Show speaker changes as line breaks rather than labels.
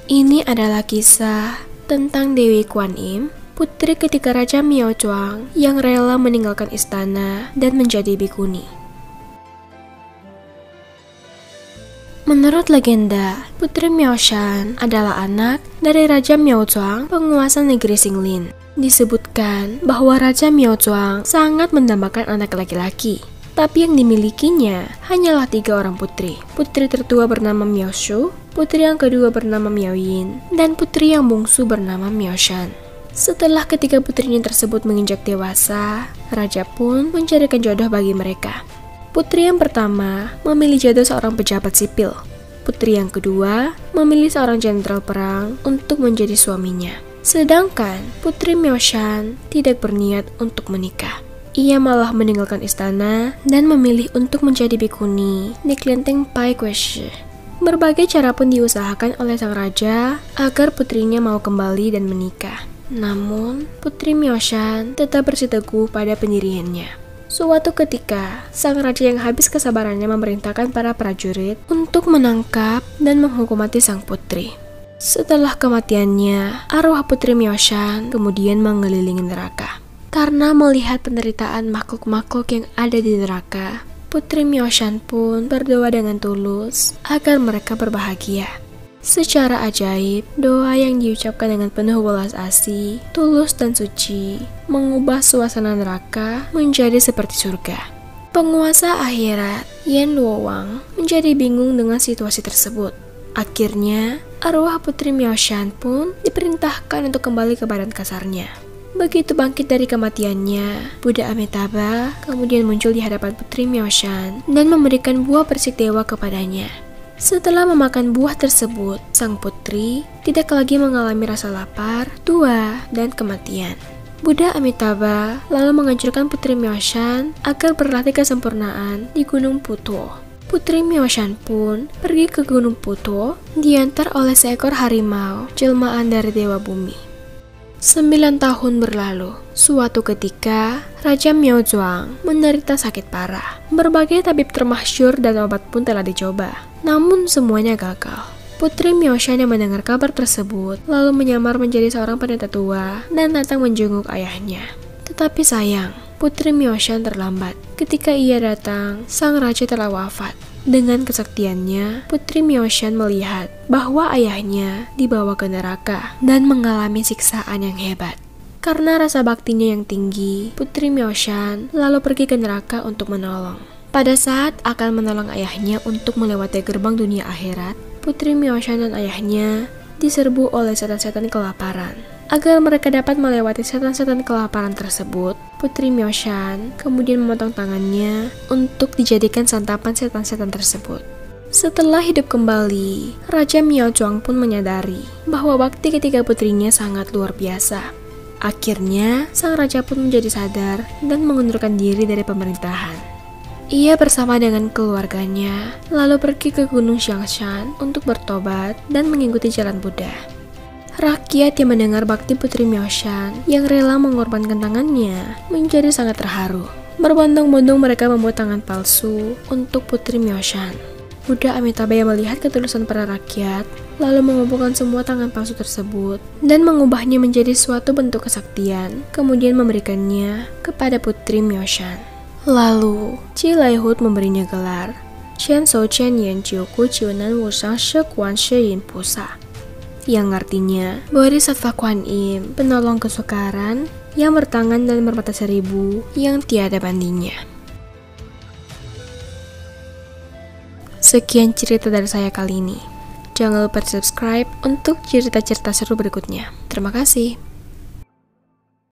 Ini adalah kisah tentang Dewi Kuan Im, putri ketika Raja Miao Zhuang yang rela meninggalkan istana dan menjadi bikuni. Menurut legenda, Putri Miao Shan adalah anak dari Raja Miao Zhuang, penguasa negeri Xinglin. Disebutkan bahwa Raja Miao Zhuang sangat mendambakan anak laki-laki, tapi yang dimilikinya hanyalah 3 orang putri. Putri tertua bernama Miao Shu, putri yang kedua bernama Miao Yin, dan putri yang bungsu bernama Miao Shan. Setelah ketiga putrinya tersebut menginjak dewasa, raja pun mencarikan jodoh bagi mereka. Putri yang pertama memilih jodoh seorang pejabat sipil. Putri yang kedua memilih seorang jenderal perang untuk menjadi suaminya. Sedangkan Putri Miao Shan tidak berniat untuk menikah. Ia malah meninggalkan istana dan memilih untuk menjadi bikuni di kelenteng Pai Kue Shi. Berbagai cara pun diusahakan oleh sang raja agar putrinya mau kembali dan menikah. Namun, Putri Miao Shan tetap bersiteguh pada pendiriannya. Suatu ketika, sang raja yang habis kesabarannya memerintahkan para prajurit untuk menangkap dan menghukum mati sang putri. Setelah kematiannya, arwah Putri Miao Shan kemudian mengelilingi neraka. Karena melihat penderitaan makhluk-makhluk yang ada di neraka, Putri Miao Shan pun berdoa dengan tulus agar mereka berbahagia. Secara ajaib, doa yang diucapkan dengan penuh welas asih, tulus dan suci, mengubah suasana neraka menjadi seperti surga. Penguasa akhirat, Yan Luowang, menjadi bingung dengan situasi tersebut. Akhirnya, arwah Putri Miao Shan pun diperintahkan untuk kembali ke badan kasarnya. Begitu bangkit dari kematiannya, Buddha Amitabha kemudian muncul di hadapan Putri Miao Shan dan memberikan buah persik dewa kepadanya. Setelah memakan buah tersebut, sang putri tidak lagi mengalami rasa lapar, tua, dan kematian. Buddha Amitabha lalu menganjurkan Putri Miao Shan agar berlatih kesempurnaan di Gunung Putuo. Putri Miao Shan pun pergi ke Gunung Putuo diantar oleh seekor harimau, jelmaan dari Dewa Bumi. 9 tahun berlalu. Suatu ketika, Raja Miao Zhuang menderita sakit parah. Berbagai tabib termasyhur dan obat pun telah dicoba, namun semuanya gagal. Putri Miao Shan yang mendengar kabar tersebut lalu menyamar menjadi seorang pendeta tua dan datang menjenguk ayahnya. Tetapi sayang, Putri Miao Shan terlambat. Ketika ia datang, sang raja telah wafat. Dengan kesaktiannya, Putri Miao Shan melihat bahwa ayahnya dibawa ke neraka dan mengalami siksaan yang hebat. Karena rasa baktinya yang tinggi, Putri Miao Shan lalu pergi ke neraka untuk menolong. Pada saat akan menolong ayahnya untuk melewati gerbang dunia akhirat, Putri Miao Shan dan ayahnya diserbu oleh setan-setan kelaparan. Agar mereka dapat melewati setan-setan kelaparan tersebut, Putri Miao Shan kemudian memotong tangannya untuk dijadikan santapan setan-setan tersebut. Setelah hidup kembali, Raja Miao Zhuang pun menyadari bahwa bakti ketiga putrinya sangat luar biasa. Akhirnya, sang raja pun menjadi sadar dan mengundurkan diri dari pemerintahan. Ia bersama dengan keluarganya lalu pergi ke Gunung Xiangshan untuk bertobat dan mengikuti jalan Buddha. Rakyat yang mendengar bakti Putri Miao Shan yang rela mengorbankan tangannya menjadi sangat terharu. Berbondong-bondong mereka membuat tangan palsu untuk Putri Miao Shan. Buddha Amitabha yang melihat ketulusan para rakyat lalu mengumpulkan semua tangan palsu tersebut dan mengubahnya menjadi suatu bentuk kesaktian, kemudian memberikannya kepada Putri Miao Shan. Lalu, Chi Laihut memberinya gelar Qian Shou Qian Yan Jiu Gu Jiu Nan Wu Shang Shi Guan Shi Yin Pusa, yang artinya Bodhisattva Kuan Im, penolong kesukaran yang bertangan dan bermata 1000 yang tiada bandingnya. Sekian cerita dari saya kali ini. Jangan lupa subscribe untuk cerita-cerita seru berikutnya. Terima kasih.